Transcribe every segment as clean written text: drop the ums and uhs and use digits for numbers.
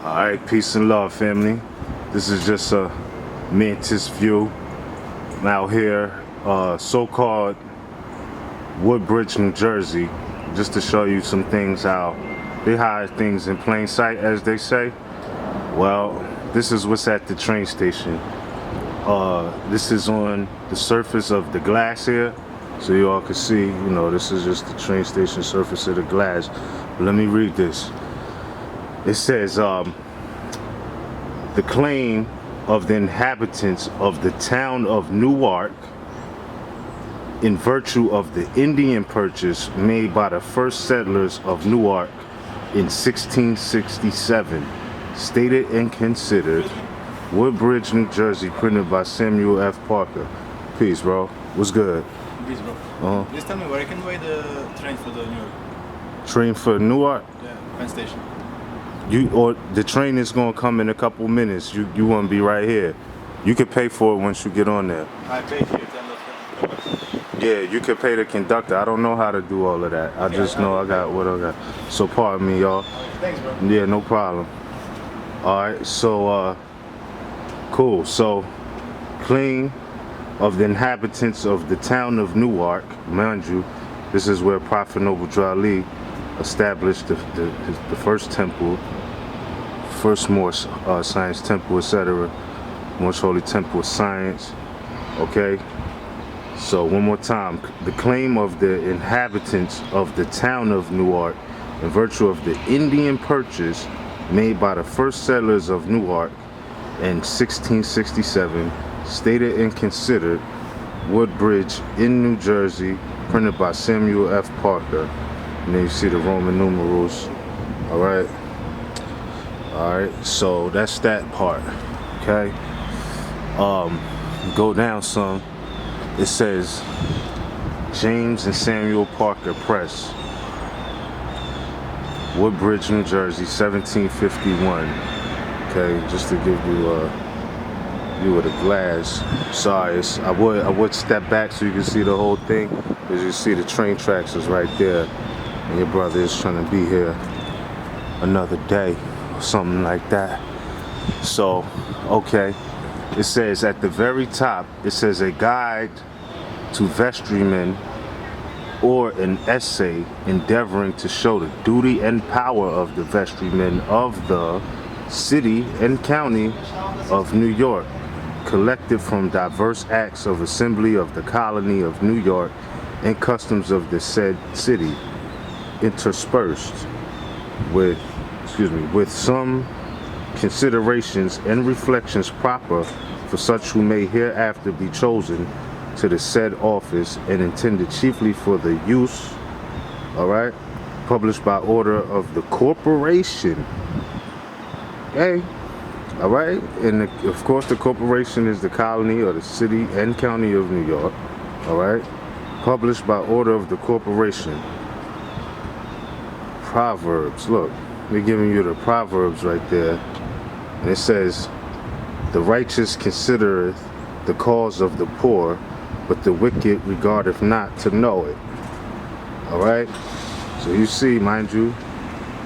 Alright, peace and love, family. This is just a mantis view. I'm out here, so-called Woodbridge, New Jersey, just to show you some things, how they hide things in plain sight, as they say. Well, this is what's at the train station. This is on the surface of the glass here, so you all can see, this is just the train station surface of the glass. But let me read this. It says, the claim of the inhabitants of the town of Newark, in virtue of the Indian purchase made by the first settlers of Newark in 1667, stated and considered. Woodbridge, New Jersey, printed by Samuel F. Parker. Peace, bro. What's good? Peace, bro. Just tell me where I can wait the train for the New York. Train for Newark? Yeah, Penn Station. The train is gonna come in a couple minutes. You wanna be right here. You can pay for it once you get on there. I pay for it. Yeah, you can pay the conductor. I don't know how to do all of that. I just know I got what I got. So pardon me, y'all. Thanks, bro. Yeah, no problem. Alright, so cool. So claim of the inhabitants of the town of Newark, mind you, this is where Prophet Noble Drali established the first temple, first Moorish science temple, etc. Moorish holy temple of science. Okay. So one more time, the claim of the inhabitants of the town of Newark, in virtue of the Indian purchase made by the first settlers of Newark in 1667, stated and considered. Woodbridge in New Jersey, printed by Samuel F. Parker. And then you see the Roman numerals. All right. So that's that part. Okay. Go down some. It says James and Samuel Parker Press, Woodbridge, New Jersey, 1751. Okay, just to give you a view of the glass. Sorry, I would step back so you can see the whole thing. As you see, the train tracks is right there, and your brother is trying to be here another day or something like that. So, okay. It says at the very top, it says a guide to vestrymen, or an essay endeavoring to show the duty and power of the vestrymen of the city and county of New York, collected from diverse acts of assembly of the colony of New York and customs of the said city, interspersed with some considerations and reflections proper for such who may hereafter be chosen to the said office, and intended chiefly for the use, published by order of the corporation. Okay, and of course the corporation is the colony or the city and county of New York. Published by order of the corporation. Proverbs, look, they're giving you the Proverbs right there. And it says, the righteous considereth the cause of the poor, but the wicked regardeth not to know it. So you see, mind you,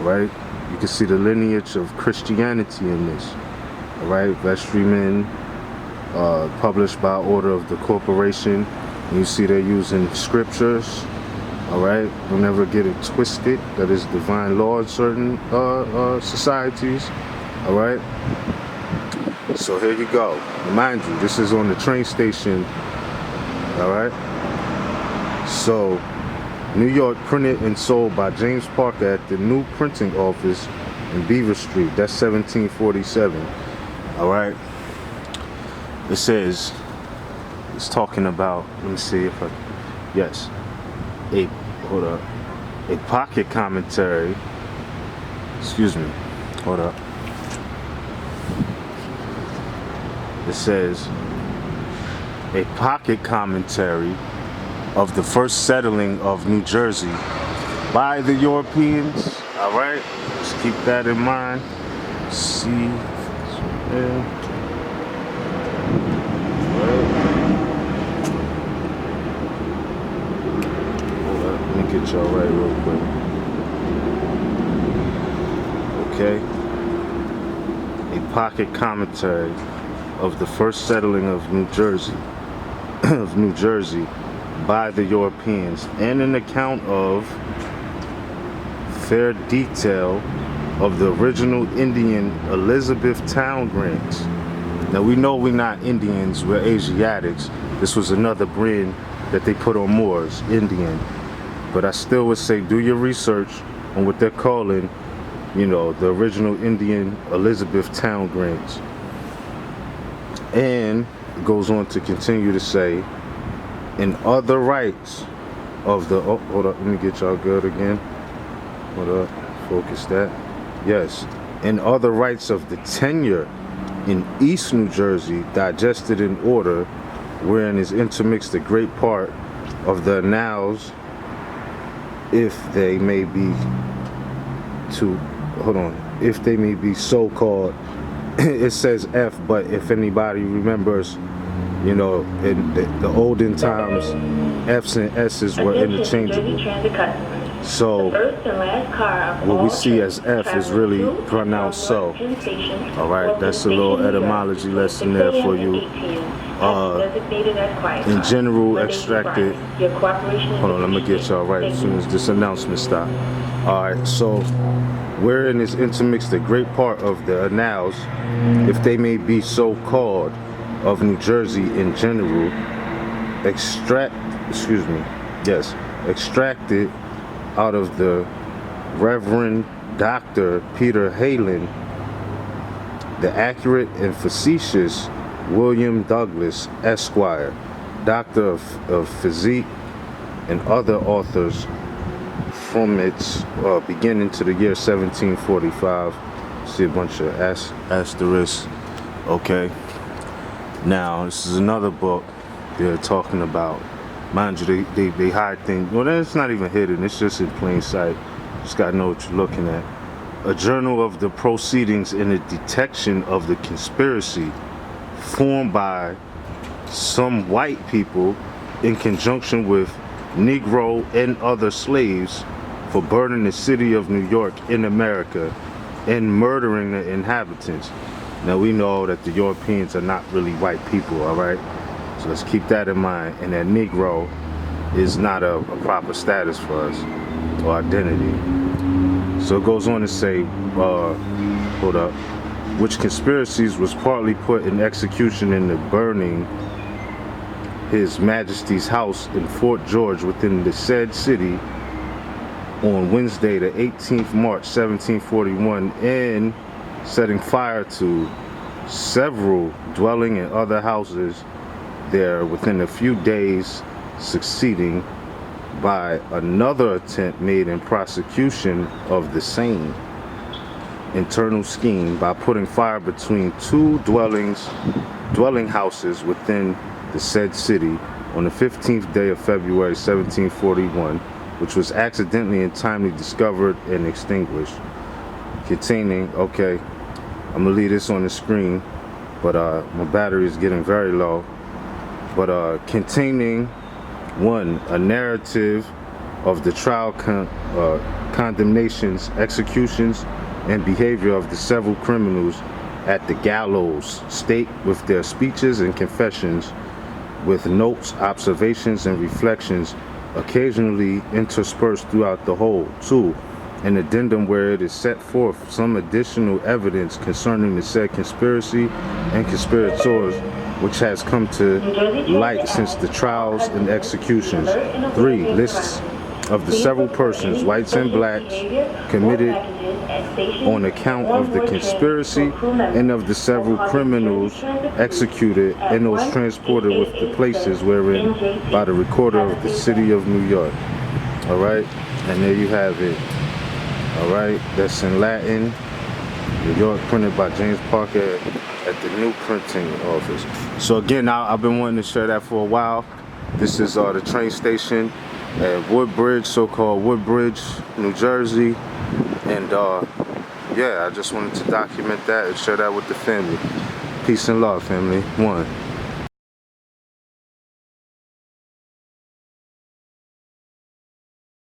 you can see the lineage of Christianity in this. Vestrymen, published by order of the corporation. And you see they're using scriptures. Don't ever get it twisted. That is divine law in certain societies. So here you go. Mind you, this is on the train station. So New York, printed and sold by James Parker at the new printing office in Beaver Street. That's 1747. It says, it's talking about, let me see if a pocket commentary. Hold up. It says, a pocket commentary of the first settling of New Jersey by the Europeans. Let's keep that in mind. See, yeah. Hold up, let me get y'all right real quick. Okay. pocket commentary of the first settling of New Jersey, by the Europeans, and an account of fair detail of the original Indian Elizabethtown grants. Now we know we're not Indians, we're Asiatics. This was another brand that they put on Moors, Indian. But I still would say do your research on what they're calling, you know, the original Indian Elizabethtown grants. And it goes on to continue to say, in other rights of the, oh, hold up, let me get y'all good again. Hold up, focus that. Yes, in other rights of the tenure in East New Jersey, digested in order, wherein is intermixed a great part of the annals, if they may be if they may be so called. It says F, but if anybody remembers, you know, in the olden times, F's and S's were interchangeable. So what we see as F is really pronounced so. All right, that's a little etymology lesson there for you. In general, extracted. Hold on, let me get y'all right as soon as this announcement stops. All right, so wherein is intermixed a great part of the annals, if they may be so called, of New Jersey in general, extracted out of the Reverend Dr. Peter Halen, the accurate and facetious William Douglas, Esquire, Doctor of Physique, and other authors from its beginning to the year 1745. See a bunch of asterisks. Okay. Now, this is another book they're talking about. Mind you, they hide things. Well, it's not even hidden. It's just in plain sight. Just got to know what you're looking at. A journal of the proceedings in the detection of the conspiracy formed by some white people in conjunction with Negro and other slaves for burning the city of New York in America and murdering the inhabitants. Now we know that the Europeans are not really white people, all right? So let's keep that in mind. And that Negro is not a proper status for us or identity. So it goes on to say, hold up, which conspiracies was partly put in execution in the burning His Majesty's house in Fort George within the said city on Wednesday, the 18th March, 1741, and setting fire to several dwelling and other houses there within a few days succeeding, by another attempt made in prosecution of the same internal scheme by putting fire between two dwelling houses within the said city on the 15th day of February 1741, which was accidentally and timely discovered and extinguished. Containing, okay, I'm gonna leave this on the screen, but my battery is getting very low. But containing, one, a narrative of the trial condemnations, executions, and behavior of the several criminals at the gallows stake, with their speeches and confessions, with notes, observations, and reflections occasionally interspersed throughout the whole. Two, an addendum where it is set forth some additional evidence concerning the said conspiracy and conspirators, which has come to light since the trials and executions. Three, lists of the several persons, whites and blacks, committed on account of the conspiracy, and of the several criminals executed and those transported with the places wherein by the recorder of the city of New York. All right, and there you have it. All right, that's in Latin, New York, printed by James Parker at the new printing office. So again, I've been wanting to share that for a while. This is the train station at Woodbridge, so-called Woodbridge, New Jersey. And yeah, I just wanted to document that and share that with the family. Peace and love, family. One.